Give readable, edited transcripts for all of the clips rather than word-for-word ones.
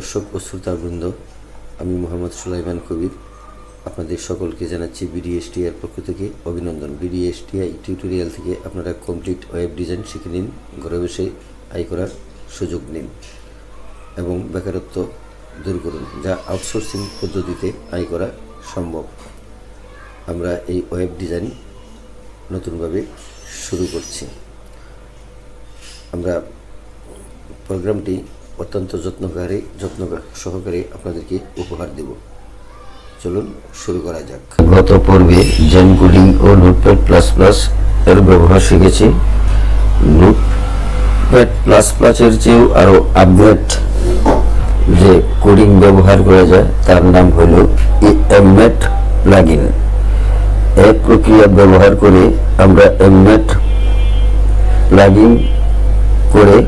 দর্শক ও শ্রোতাবৃন্দ, আমি মোহাম্মদ সুলাইমান কবির আপনাদের সকলকে জানাচ্ছি বিডিএসটিআই পক্ষ থেকে অভিনন্দন। বিডিএসটিআই টিউটোরিয়াল থেকে আপনারা কমপ্লিট ওয়েব ডিজাইন শিখে নিন, ঘরে বসে আয় করার সুযোগ নিন এবং বেকারত্ব দূর করুন, যা আউটসোর্সিং পদ্ধতিতে আয় করা সম্ভব। আমরা এই ওয়েব ডিজাইন নতুনভাবে শুরু করছি। আমরা প্রোগ্রামটি অত্যন্ত যত্ন সহকারে আপনাদেরকে উপহার দেব। চলুন শুরু করা যাক। গত পর্বে জেনকোডিং ও নোটপ্যাড প্লাস প্লাস এর ব্যবহার শিখেছি। নোটপ্যাড প্লাস প্লাসের চেয়েও আরও আপগ্রেড যে কোডিং ব্যবহার করা যায় তার নাম হল এমম্যাট প্লাগইন। এই প্রক্রিয়া ব্যবহার করে আমরা এমম্যাট প্লাগইন করে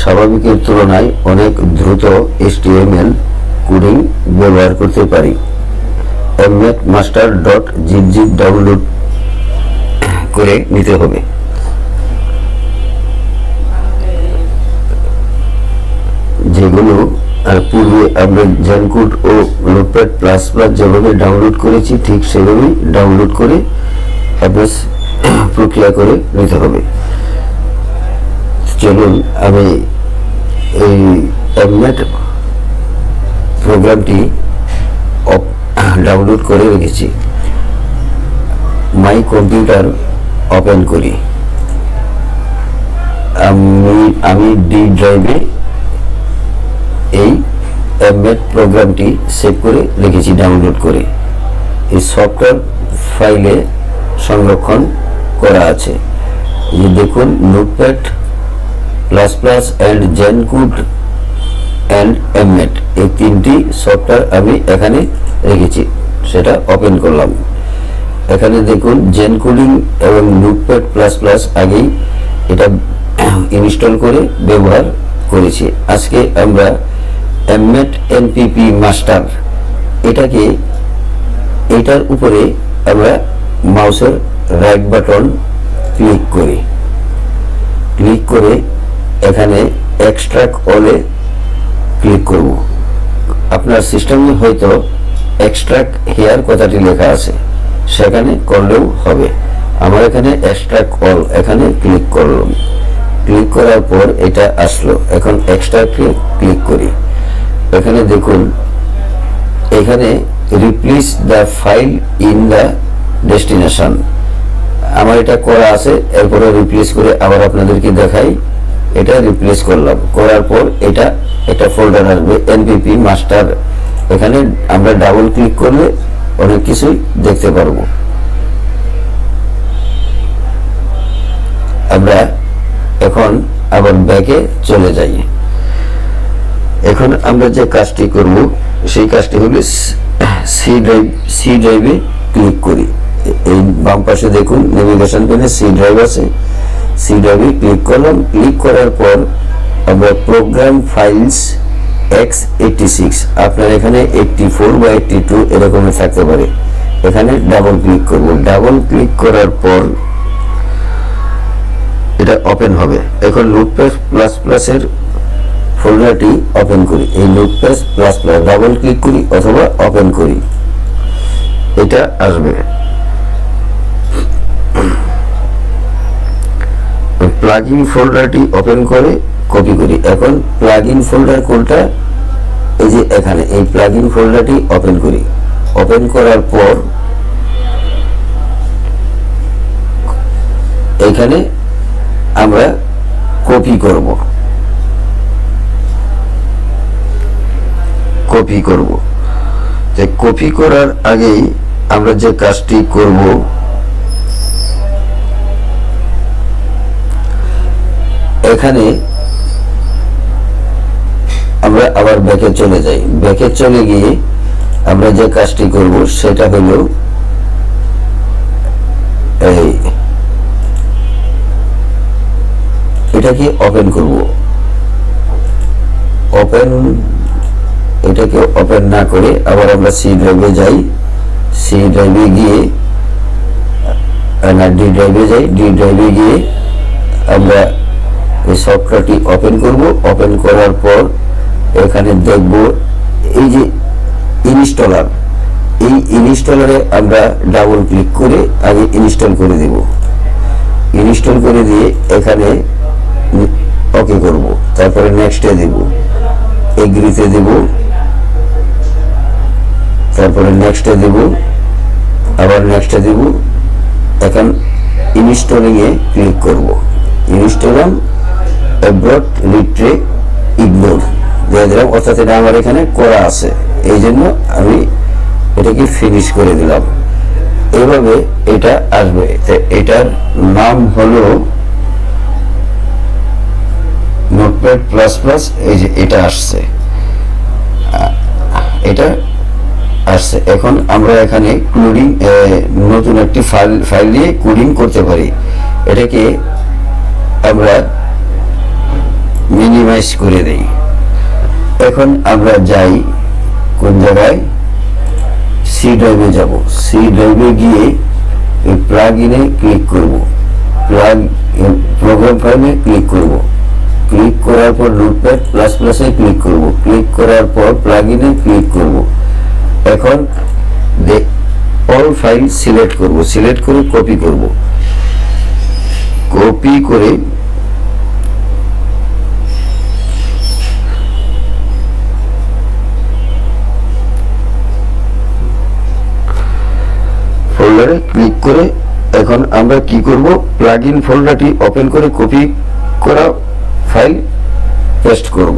স্বাভাবিকের তুলনায় অনেক দ্রুত HTML কোডিং ব্যবহার করতে পারি। এমম্যাট মাস্টার .zip ডাউনলোড করে নিতে হবে। যেগুলো পূর্বে আমরা জেনকোড ও নোটপ্যাড প্লাস প্লাস যেভাবে ডাউনলোড করেছি ঠিক সেভাবেই ডাউনলোড করে অ্যাড্রেস প্রক্রিয়া করে নিতে হবে। চলুন আমি এই এমম্যাট প্রোগ্রামটি ডাউনলোড করে রেখেছি। মাই কম্পিউটার ওপেন করি। আমি ডি ড্রাইভে এই এমম্যাট প্রোগ্রামটি সেভ করে রেখেছি ডাউনলোড করে। এই সফটওয়্যার ফাইলে সংরক্ষণ করা আছে। এই দেখুন, Notepad plus plus and Gencode and Emmet এই তিনটি সফটওয়্যার আমি এখানে রেখেছি। সেটা ওপেন করলাম। এখানে দেখুন জেনকোডিং এবং নোটপ্যাড প্লাস প্লাস আগেই এটা ইনস্টল করে ব্যবহার করেছি। আজকে আমরা এমম্যাট এনপিপি মাস্টার এটার উপরে আমরা মাউসের রাইট বাটন ক্লিক করে এখানে এক্সট্রাক্ট অলে ক্লিক করব। আপনার সিস্টেমে হয়তো এক্সট্রাক্ট হেয়ার কথাটি লেখা আছে, সেখানে করলেও হবে। আমার এখানে এক্সট্রাক্ট অল এখানে ক্লিক করলাম। ক্লিক করার পর এটা আসলো। এখন এক্সট্রাক্টে ক্লিক করি। এখানে দেখুন, এখানে replace the file in the destination আমার এটা করা আছে। এরপরে রিপ্লেস করে আবার আপনাদেরকে দেখাই। এটা রিপ্লেস করলাম। করার পর এটা একটা ফোল্ডার আসবে এনপিপি মাস্টার। এখানে আমরা ডাবল ক্লিক করলে অনেক কিছুই দেখতে পারবো। আমরা এখন আবার ব্যাকে চলে যাই। এখন আমরা যে কাজটি করব সেই কাজটি হলো সি ড্রাইভে ক্লিক করি। এই বাম পাশে দেখুন নেভিগেশন পেনে সি ড্রাইভ আছে। সি ড্রাইভে ক্লিক করলাম। ক্লিক করার পর আমরা প্রোগ্রাম ফাইলস x86, আপনার এখানে 84 বা 82 এরকমই থাকতে পারে। এখানে ডাবল ক্লিক করব। ডাবল ক্লিক করার পর এটা ওপেন হবে। এখন নোটপ্যাড প্লাস প্লাস এর ফোল্ডারটি ওপেন করি। এই notepad plus plus double click করি অথবা ওপেন করি, এটা আসবে। প্লাগইন ফোল্ডারটি ওপেন করে কপি করি। এখন প্লাগইন ফোল্ডার কোনটা? এই যে এখানে এই প্লাগইন ফোল্ডারটি ওপেন করি। ওপেন করার পর এখানে আমরা কপি করব। কপি করার আগেই আমরা যে কাজটি করব, এখানে আমরা আবার ব্যাকে চলে যাই। ব্যাকে চলে গিয়ে আমরা যে কাজটি করব সেটা হলো এটাকে ওপেন করব। এটাকে ওপেন না করে আবার আমরা সি ড্রাইভে যাই। সি ড্রাইভে গিয়ে ডি ড্রাইভে যাই। ডি ড্রাইভে গিয়ে আমরা এই সফটওয়্যারটি ওপেন করব। ওপেন করার পর এখানে দেখব এই যে ইনস্টলার, এই ইনস্টলারে আমরা ডাবল ক্লিক করে আগে ইনস্টল করে দেব। ইনস্টল করে দিয়ে এখানে ওকে করব, তারপরে নেক্সটে দেব, এগ্রিতে দেব, তারপরে নেক্সটে দেব, আবার নেক্সটে দেব। এখন ইনস্টলিং এ ক্লিক করব। ইনস্টলাম অ্যাব্রট রিট্রে ইগনোর দিয়ে দিলাম, অর্থাৎ এটা আমার এখানে করা আছে, এই জন্য আমি এটাকে ফিনিশ করে দিলাম। এইভাবে এটা আসবে। এটার নাম হলো নোটপ্যাড প্লাস প্লাস। এই যে এটা আসছে, এটা আসছে। এখন আমরা এখানে কোডিং, নতুন একটি ফাইল দিয়ে কোডিং করতে পারি। এটাকে আমরা মিনিমাইজ করে দেই। এখন আমরা যাই কোন জায়গায়, সি ড্রাইভে যাব। সি ড্রাইভে গিয়ে এই প্লাগ ইনে ক্লিক করব, প্রোগ্রাম ফাইলে ক্লিক করব। ক্লিক করার পর নোটপ্যাড প্লাস প্লাসে ক্লিক করব। ক্লিক করার পর প্লাগ ইনে ক্লিক করব। এখন অল ফাইল সিলেক্ট করব, সিলেক্ট করে কপি করব। কপি করে ফোল্ডারে ক্লিক করে এখন আমরা কি করব, প্লাগইন ফোল্ডারটি ওপেন করে কপি করা ফাইল পেস্ট করব।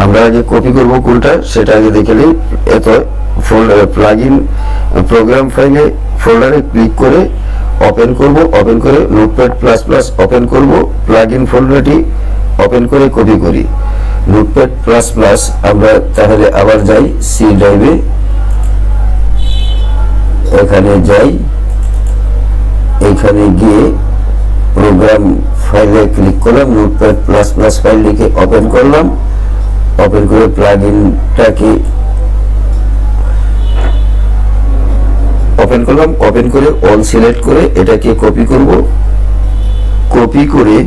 আমরা আগে কপি করব কোনটা সেটা আগে দেখে নিই। এত ফোল্ডারে প্লাগইন প্রোগ্রাম ফাইলে ফোল্ডারে ক্লিক করে ওপেন করব। ওপেন করে নোটপ্যাড প্লাস প্লাস ওপেন করব, প্লাগইন ফোল্ডারটি ওপেন করে কপি করি। নোটপ্যাড প্লাস প্লাস আমরা তাহলে আবার যাই সি ড্রাইভে, এখানে যাই, এখানে গিয়ে প্রোগ্রাম ফাইলে ক্লিক করলাম, নোটপ্যাড প্লাস প্লাস ফাইলটিকে ওপেন করলাম। ওপেন করে প্লাগইনটাকে ওপেন করলাম। ওপেন করে অল সিলেক্ট করে এটাকে কপি করব। কপি করে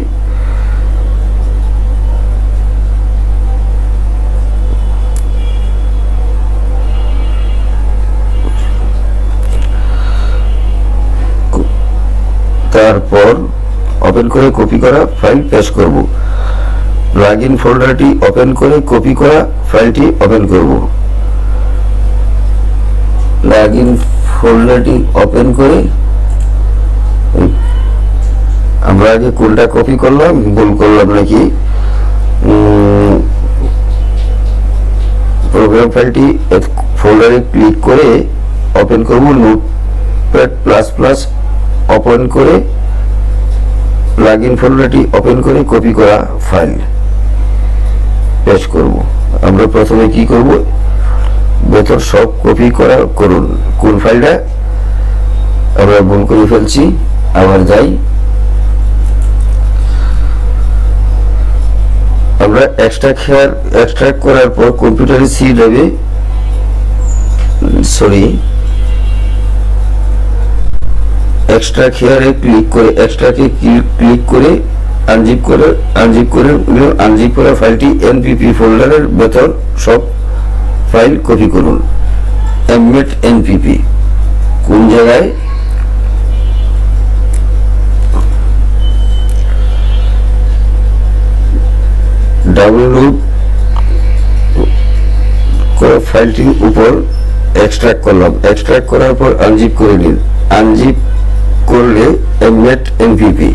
তারপর ওপেন করে কপি করা ফাইল পেস্ট করব। প্লাগইন ফোল্ডারটি ওপেন করে কপি করা ফাইলটি ওপেন করব। প্লাগইন ফোল্ডারটি ওপেন করে আমরা আগে কোনটা কপি করলাম, ভুল করলাম নাকি, প্রোগ্রাম ফাইলটি ফোল্ডারে ক্লিক করে ওপেন করব। নোটপ্যাড প্লাস প্লাস ওপেন করে প্লাগইন ফোল্ডারটি ওপেন করে কপি করা ফাইল পেস্ট করব। আমরা প্রথমে কি করব, ভেতর সব কপি করা করুন। কোন ফাইলটা আমরা ভুল করে ফেলছি, আবার যাই। আমরা এক্সট্রাক্ট করার পর কম্পিউটারে সি ড্রাইভে এক্সট্রাক্ট হিয়ারে ক্লিক করে এক্সট্রাকে ক্লিক করে আনজিপ করা ফাইলটি এনপিপি ফোল্ডারের ভেতর সব ফাইল কপি করুন। এমবেড এনপিপি কোন জায়গায়, ডাউনলোড করা ফাইলটির উপর এক্সট্রাক্ট করলাম। এক্সট্রাক্ট করার পর আনজিপ করে নিন। আনজিপ করলে এমবেড এনপিপি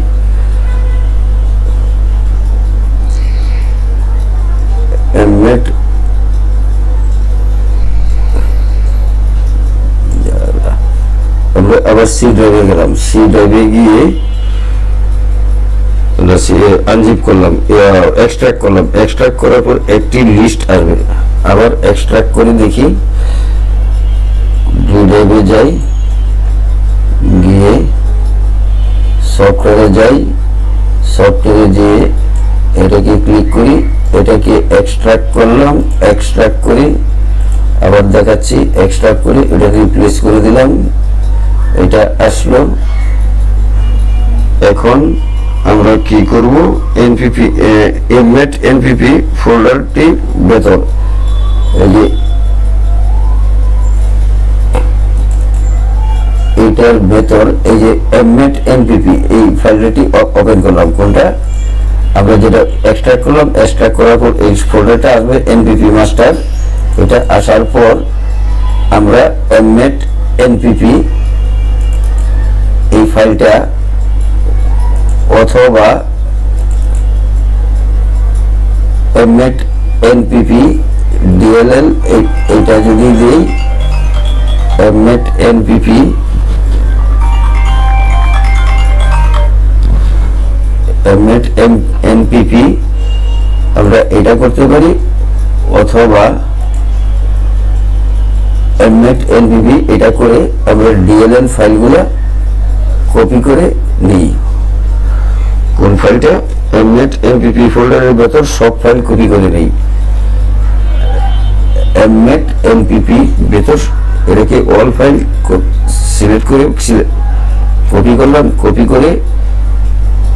আমরা আবার সি ড্রাইভে গেলাম। সি ড্রাইভে গিয়ে আনজিপ করলাম, এক্সট্রাক্ট করলাম। এক্সট্রাক্ট করার পর একটি লিস্ট আসবে। আবার এক্সট্রাক্ট করে দেখি, ড্রাইভে যাই, গিয়ে সফটওয়্যারে যাই, সফটওয়্যারে যেয়ে এটাকে ক্লিক করি, এটাকে এক্সট্রাক্ট করলাম। এক্সট্রাক্ট করে আবার দেখাচ্ছি, এক্সট্রাক্ট করে এটাকে রিপ্লেস করে দিলাম, এটা আসলো। এখন আমরা কি করব, এনপিপি এমনেট এনপিপি ফোল্ডারটি ভেতর এই যে এটার ভেতর এই যে এমনেট এনপিপি এই ফাইলটি ওপেন করলাম। কোনটা আমরা যেটা এক্সট্রাক্ট করলাম, এক্সট্রাক্ট করার পর এই ফোল্ডারটা আসবে এনপিপি মাস্টার। এটা আসার পর আমরা এমনেট এনপিপি এই ফাইলটা অথবা এমনেট এনপিপি ডিএলএল এইটা যদি দিই, এমনেট এনপিপি এমনেট এনপিপি আমরা এটা করতে পারি, অথবা এমনেট এনপিপি এটা করে আমরা ডিএলএল ফাইলগুলো কপি করে নিই। কোন ফাইলটা, এমনেট এনপিপি ফোল্ডারের ভেতর সব ফাইল কপি করে নেই। এমনেট এনপিপি ভেতর এটাকে অল ফাইল সিলেক্ট করে কপি করলাম। কপি করে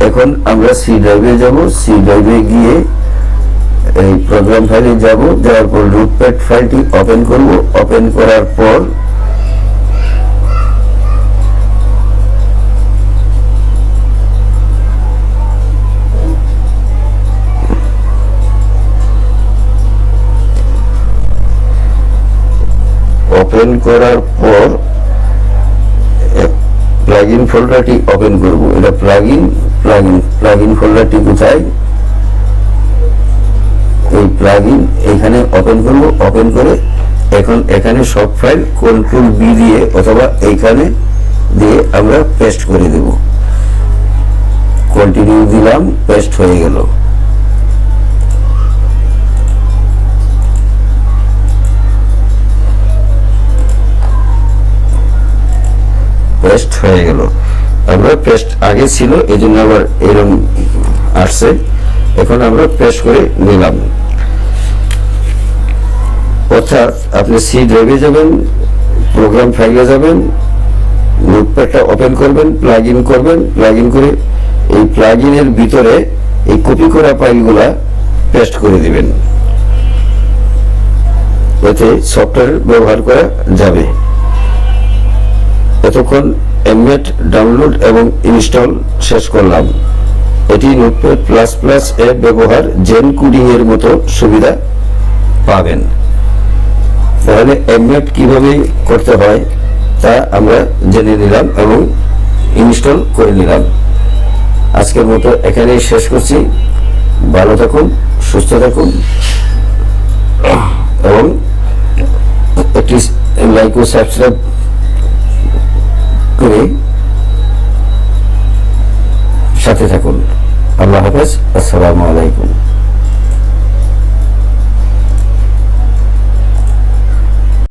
এখন আমরা সি ড্রাইভে যাব। সি ড্রাইভে গিয়ে এই প্রোগ্রাম ফাইলে যাব। যাওয়ার পর রুটপ্যাড ফাইলটি ওপেন করব। ওপেন করার পর প্লাগইন ফোল্ডারটি ওপেন করব। এটা প্লাগইন ফোল্ডারটি কোথায়, এই প্লাগইন এখানে ওপেন করব। ওপেন করে এখন এখানে সব ফাইল কন্ট্রোল বি দিয়ে অথবা এইখানে দিয়ে আমরা পেস্ট করে দেব। কন্টিনিউ দিলাম, পেস্ট হয়ে গেল। পেস্ট হয়ে গেল। আমরা পেস্ট আগে ছিল এই জন্য আবার এরকম আসছে। এখন আমরা পেস্ট করে নিলাম। অর্থাৎ আপনি সি ড্রাইভে যাবেন, প্রোগ্রাম ফাইলে যাবেন, নোটপ্যাডটা ওপেন করবেন, প্লাগইন করবেন। প্লাগইন করে এই প্লাগইনের ভিতরে এই কপি করা ফাইলগুলা পেস্ট করে দিবেন। এতে সফটওয়্যার ব্যবহার করা যাবে। এতক্ষণ এমনেট ডাউনলোড এবং ইনস্টল শেষ করলাম। এটি নোটপ্যাড প্লাস প্লাস এর ব্যবহার জেন কোডিং এর মতো সুবিধা পাবেন। তাহলে এমনেট কিভাবে করতে হয় তা আমরা জেনে নিলাম এবং ইনস্টল করে নিলাম। আজকের মতো এখানেই শেষ করছি। ভালো থাকুন, সুস্থ থাকুন এবং একটি লাইক ও সাবস্ক্রাইব করে সাথে থাকুন। আল্লাহ হাফেজ। আসসালামু আলাইকুম।